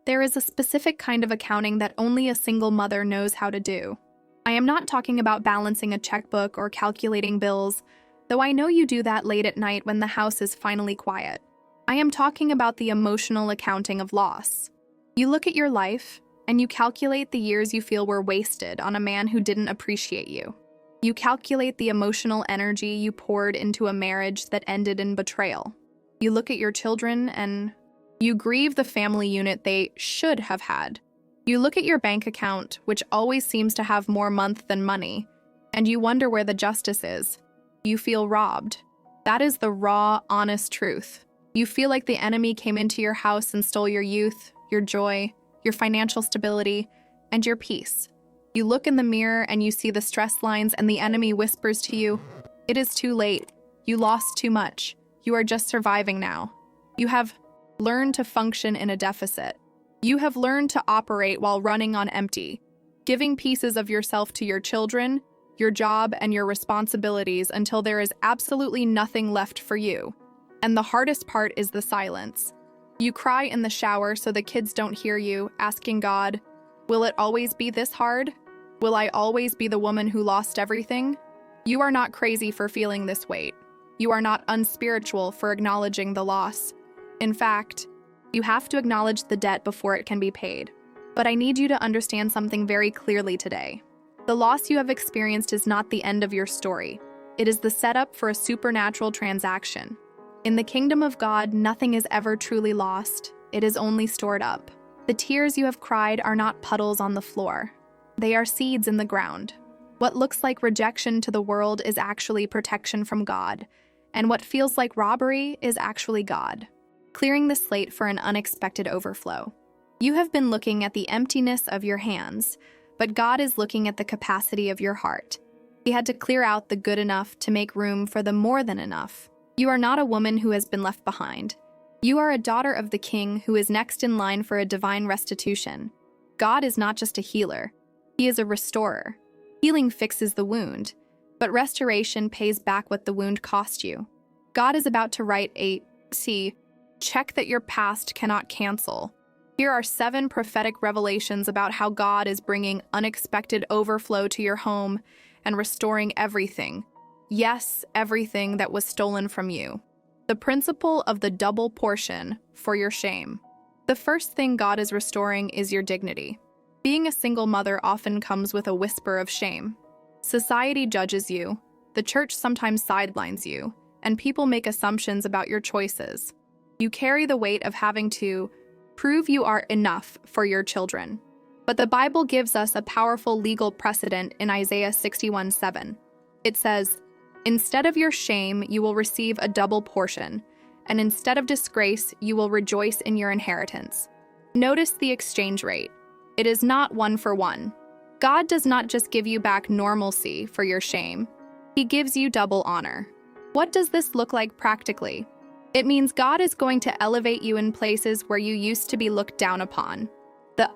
There is a specific kind of accounting that only a single mother knows how to do. I am not talking about balancing a checkbook or calculating bills, though I know you do that late at night when the house is finally quiet. I am talking about the emotional accounting of loss. You look at your life, and you calculate the years you feel were wasted on a man who didn't appreciate you. You calculate the emotional energy you poured into a marriage that ended in betrayal. You look at your children and you grieve the family unit they should have had. You look at your bank account, which always seems to have more month than money, and you wonder where the justice is. You feel robbed. That is the raw, honest truth. You feel like the enemy came into your house and stole your youth, your joy, your financial stability, and your peace. You look in the mirror and you see the stress lines, and the enemy whispers to you, "It is too late. You lost too much. You are just surviving now." You have learned to function in a deficit. You have learned to operate while running on empty, giving pieces of yourself to your children, your job, and your responsibilities until there is absolutely nothing left for you. And the hardest part is the silence. You cry in the shower so the kids don't hear you, asking God, "Will it always be this hard? Will I always be the woman who lost everything?" You are not crazy for feeling this weight. You are not unspiritual for acknowledging the loss. In fact, you have to acknowledge the debt before it can be paid. But I need you to understand something very clearly today. The loss you have experienced is not the end of your story. It is the setup for a supernatural transaction. In the kingdom of God, nothing is ever truly lost. It is only stored up. The tears you have cried are not puddles on the floor. They are seeds in the ground. What looks like rejection to the world is actually protection from God, and what feels like robbery is actually God, clearing the slate for an unexpected overflow. You have been looking at the emptiness of your hands, but God is looking at the capacity of your heart. He had to clear out the good enough to make room for the more than enough. You are not a woman who has been left behind. You are a daughter of the King who is next in line for a divine restitution. God is not just a healer. He is a restorer. Healing fixes the wound, but restoration pays back what the wound cost you. God is about to write a check that your past cannot cancel. Here are 7 prophetic revelations about how God is bringing unexpected overflow to your home and restoring everything. Yes, everything that was stolen from you. The principle of the double portion for your shame. The first thing God is restoring is your dignity. Being a single mother often comes with a whisper of shame. Society judges you, the church sometimes sidelines you, and people make assumptions about your choices. You carry the weight of having to prove you are enough for your children. But the Bible gives us a powerful legal precedent in Isaiah 61:7. It says, "Instead of your shame, you will receive a double portion, and instead of disgrace, you will rejoice in your inheritance." Notice the exchange rate. It is not 1 for 1. God does not just give you back normalcy for your shame. He gives you double honor. What does this look like practically? It means God is going to elevate you in places where you used to be looked down upon. The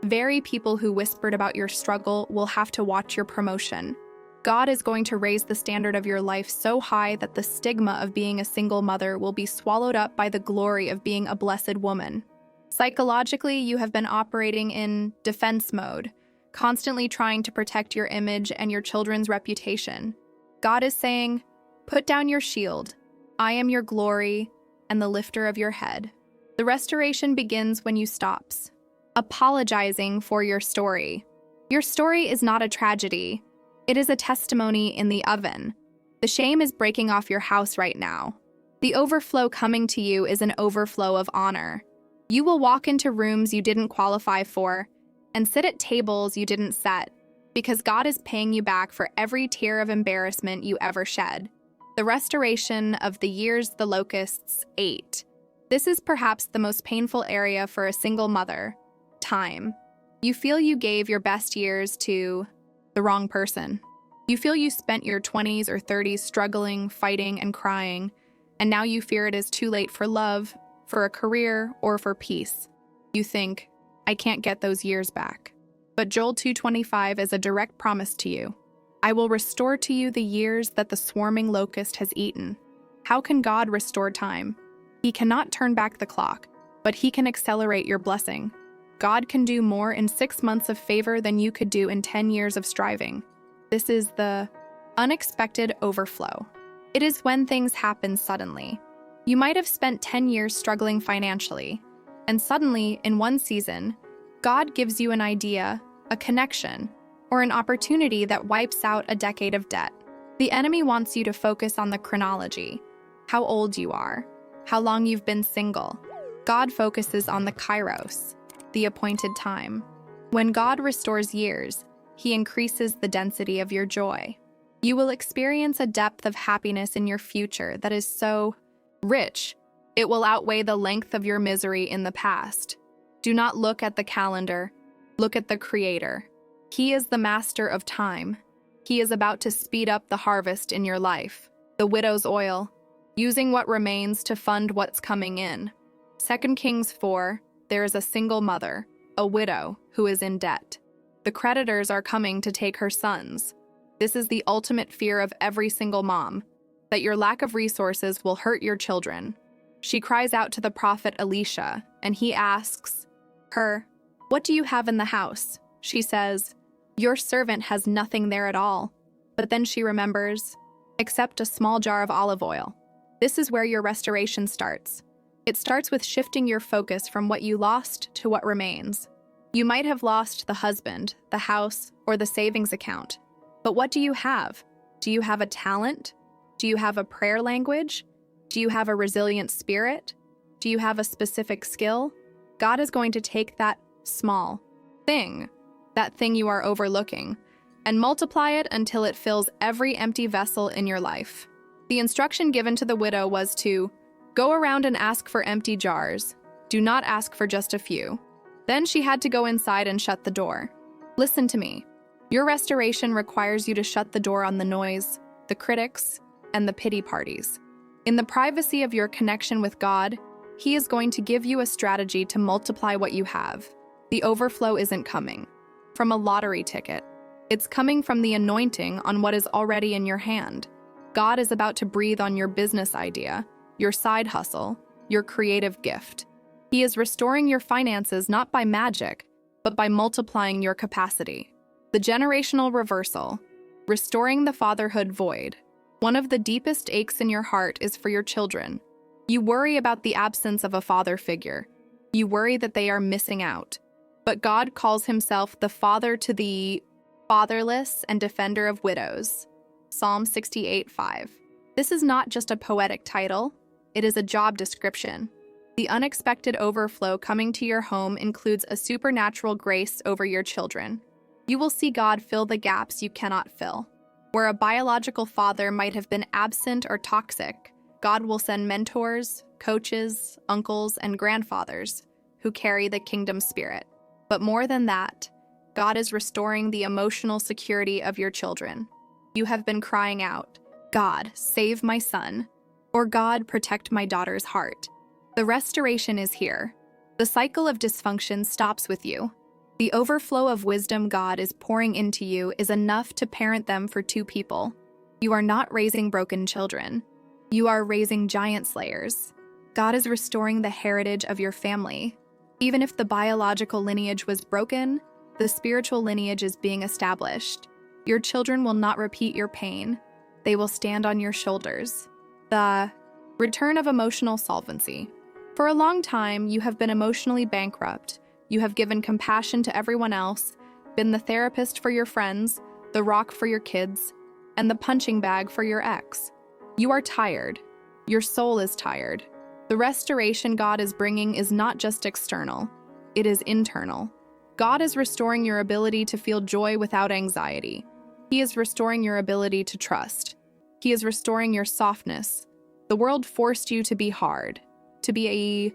very people who whispered about your struggle will have to watch your promotion. God is going to raise the standard of your life so high that the stigma of being a single mother will be swallowed up by the glory of being a blessed woman. Psychologically, you have been operating in defense mode, constantly trying to protect your image and your children's reputation. God is saying, "Put down your shield. I am your glory and the lifter of your head." The restoration begins when you stops apologizing for your story. Your story is not a tragedy. It is a testimony in the oven. The shame is breaking off your house right now. The overflow coming to you is an overflow of honor. You will walk into rooms you didn't qualify for and sit at tables you didn't set, because God is paying you back for every tear of embarrassment you ever shed. The restoration of the years the locusts ate. This is perhaps the most painful area for a single mother. Time. You feel you gave your best years to the wrong person. You feel you spent your 20s or 30s struggling, fighting, and crying, and now you fear it is too late for love, for a career, or for peace. You think, "I can't get those years back." But Joel 2:25 is a direct promise to you. "I will restore to you the years that the swarming locust has eaten." How can God restore time? He cannot turn back the clock, but He can accelerate your blessing. God can do more in 6 months of favor than you could do in 10 years of striving. This is the unexpected overflow. It is when things happen suddenly. You might have spent 10 years struggling financially, and suddenly, in one season, God gives you an idea, a connection, or an opportunity that wipes out a decade of debt. The enemy wants you to focus on the chronology, how old you are, how long you've been single. God focuses on the kairos, the appointed time. When God restores years, He increases the density of your joy. You will experience a depth of happiness in your future that is so rich, it will outweigh the length of your misery in the past. Do not look at the calendar, look at the Creator. He is the master of time. He is about to speed up the harvest in your life, the widow's oil, using what remains to fund what's coming in. 2 Kings 4, there is a single mother, a widow, who is in debt. The creditors are coming to take her sons. This is the ultimate fear of every single mom, that your lack of resources will hurt your children. She cries out to the prophet Elisha, and he asks her, "What do you have in the house?" She says, "Your servant has nothing there at all." But then she remembers, "Except a small jar of olive oil." This is where your restoration starts. It starts with shifting your focus from what you lost to what remains. You might have lost the husband, the house, or the savings account. But what do you have? Do you have a talent? Do you have a prayer language? Do you have a resilient spirit? Do you have a specific skill? God is going to take that small thing, that thing you are overlooking, and multiply it until it fills every empty vessel in your life. The instruction given to the widow was to go around and ask for empty jars. Do not ask for just a few. Then she had to go inside and shut the door. Listen to me. Your restoration requires you to shut the door on the noise, the critics, and the pity parties. In the privacy of your connection with God, He is going to give you a strategy to multiply what you have. The overflow isn't coming from a lottery ticket. It's coming from the anointing on what is already in your hand. God is about to breathe on your business idea, your side hustle, your creative gift. He is restoring your finances not by magic, but by multiplying your capacity. The generational reversal, restoring the fatherhood void. One of the deepest aches in your heart is for your children. You worry about the absence of a father figure. You worry that they are missing out. But God calls Himself the Father to the fatherless and defender of widows. Psalm 68:5. This is not just a poetic title, it is a job description. The unexpected overflow coming to your home includes a supernatural grace over your children. You will see God fill the gaps you cannot fill. Where a biological father might have been absent or toxic, God will send mentors, coaches, uncles, and grandfathers who carry the kingdom spirit. But more than that, God is restoring the emotional security of your children. You have been crying out, "God, save my son," or "God, protect my daughter's heart." The restoration is here. The cycle of dysfunction stops with you. The overflow of wisdom God is pouring into you is enough to parent them for 2 people. You are not raising broken children. You are raising giant slayers. God is restoring the heritage of your family. Even if the biological lineage was broken, the spiritual lineage is being established. Your children will not repeat your pain. They will stand on your shoulders. The return of emotional solvency. For a long time, you have been emotionally bankrupt. You have given compassion to everyone else, been the therapist for your friends, the rock for your kids, and the punching bag for your ex. You are tired. Your soul is tired. The restoration God is bringing is not just external, it is internal. God is restoring your ability to feel joy without anxiety. He is restoring your ability to trust. He is restoring your softness. The world forced you to be hard, to be a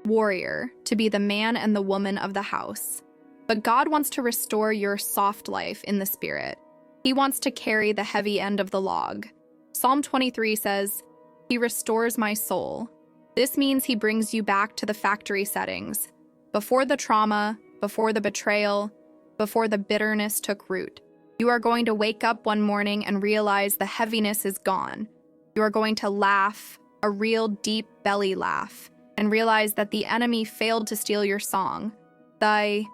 warrior, to be the man and the woman of the house. But God wants to restore your soft life in the spirit. He wants to carry the heavy end of the log. Psalm 23 says, "He restores my soul." This means He brings you back to the factory settings, before the trauma, before the betrayal, before the bitterness took root. You are going to wake up one morning and realize the heaviness is gone. You are going to laugh, a real deep belly laugh, and realize that the enemy failed to steal your song. The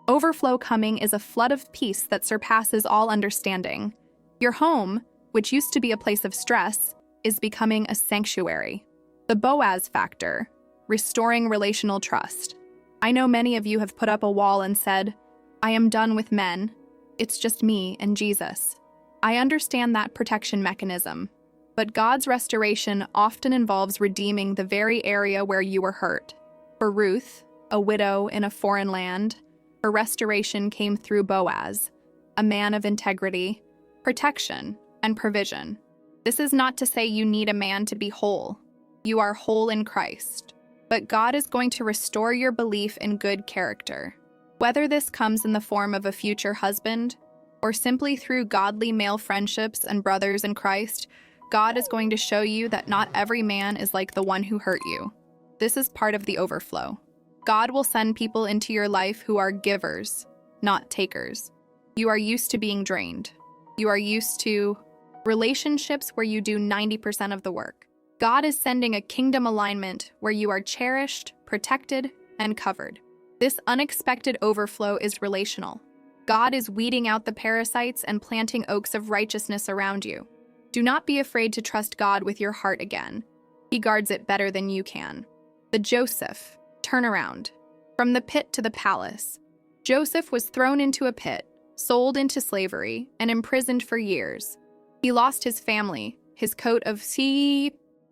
overflow coming is a flood of peace that surpasses all understanding. Your home, which used to be a place of stress, is becoming a sanctuary. The Boaz factor, restoring relational trust. I know many of you have put up a wall and said, "I am done with men. It's just me and Jesus." I understand that protection mechanism, but God's restoration often involves redeeming the very area where you were hurt. For Ruth, a widow in a foreign land, her restoration came through Boaz, a man of integrity, protection, and provision. This is not to say you need a man to be whole. You are whole in Christ. But God is going to restore your belief in good character. Whether this comes in the form of a future husband, or simply through godly male friendships and brothers in Christ, God is going to show you that not every man is like the one who hurt you. This is part of the overflow. God will send people into your life who are givers, not takers. You are used to being drained. You are used to relationships where you do 90% of the work. God is sending a kingdom alignment where you are cherished, protected, and covered. This unexpected overflow is relational. God is weeding out the parasites and planting oaks of righteousness around you. Do not be afraid to trust God with your heart again. He guards it better than you can. The Joseph turnaround. From the pit to the palace. Joseph was thrown into a pit, sold into slavery, and imprisoned for years. He lost his family, his coat of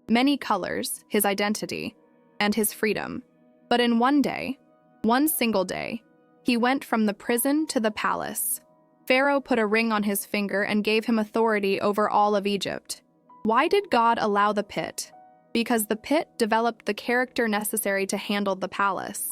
many colors, his identity, and his freedom. But in one single day, he went from the prison to the palace. Pharaoh put a ring on his finger and gave him authority over all of Egypt. Why did God allow the pit? Because the pit developed the character necessary to handle the palace.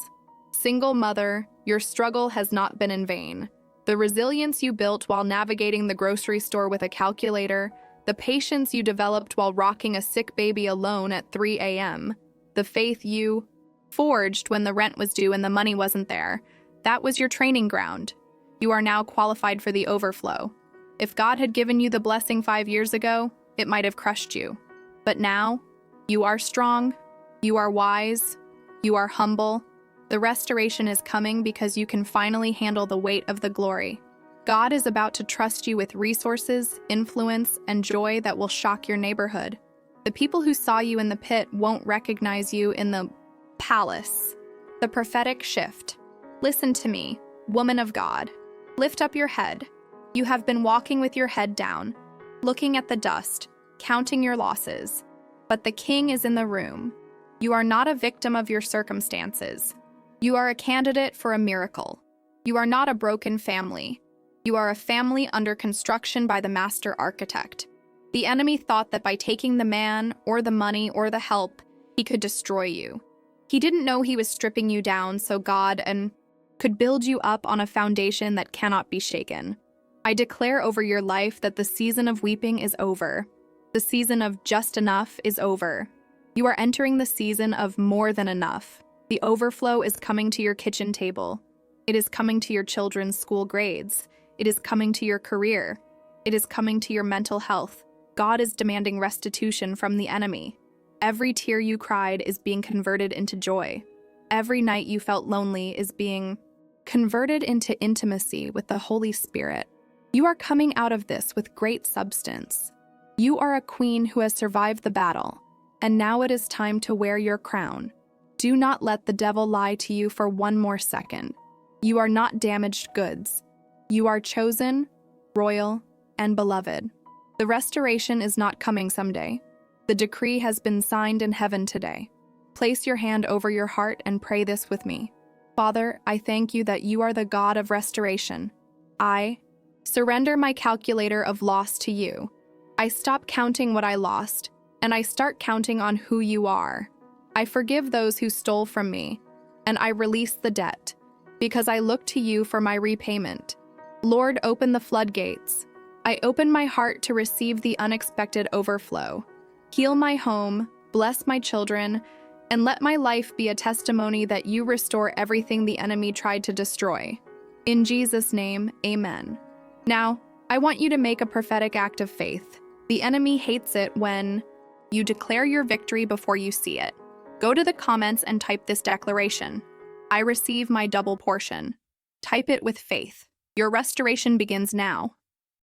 Single mother, your struggle has not been in vain. The resilience you built while navigating the grocery store with a calculator, the patience you developed while rocking a sick baby alone at 3 a.m., the faith you forged when the rent was due and the money wasn't there, that was your training ground. You are now qualified for the overflow. If God had given you the blessing 5 years ago, it might have crushed you. But now, you are strong, you are wise, you are humble. The restoration is coming because you can finally handle the weight of the glory. God is about to trust you with resources, influence, and joy that will shock your neighborhood. The people who saw you in the pit won't recognize you in the palace. The prophetic shift. Listen to me, woman of God. Lift up your head. You have been walking with your head down, looking at the dust, counting your losses. But the King is in the room. You are not a victim of your circumstances. You are a candidate for a miracle. You are not a broken family. You are a family under construction by the master architect. The enemy thought that by taking the man, or the money, or the help, he could destroy you. He didn't know he was stripping you down so God could build you up on a foundation that cannot be shaken. I declare over your life that the season of weeping is over. The season of just enough is over. You are entering the season of more than enough. The overflow is coming to your kitchen table. It is coming to your children's school grades. It is coming to your career. It is coming to your mental health. God is demanding restitution from the enemy. Every tear you cried is being converted into joy. Every night you felt lonely is being converted into intimacy with the Holy Spirit. You are coming out of this with great substance. You are a queen who has survived the battle, and now it is time to wear your crown. Do not let the devil lie to you for one more second. You are not damaged goods. You are chosen, royal, and beloved. The restoration is not coming someday. The decree has been signed in heaven today. Place your hand over your heart and pray this with me. Father, I thank you that you are the God of restoration. I surrender my calculator of loss to you. I stop counting what I lost, and I start counting on who you are. I forgive those who stole from me, and I release the debt, because I look to you for my repayment. Lord, open the floodgates. I open my heart to receive the unexpected overflow. Heal my home, bless my children, and let my life be a testimony that you restore everything the enemy tried to destroy. In Jesus' name, amen. Now, I want you to make a prophetic act of faith. The enemy hates it when you declare your victory before you see it. Go to the comments and type this declaration. I receive my double portion. Type it with faith. Your restoration begins now.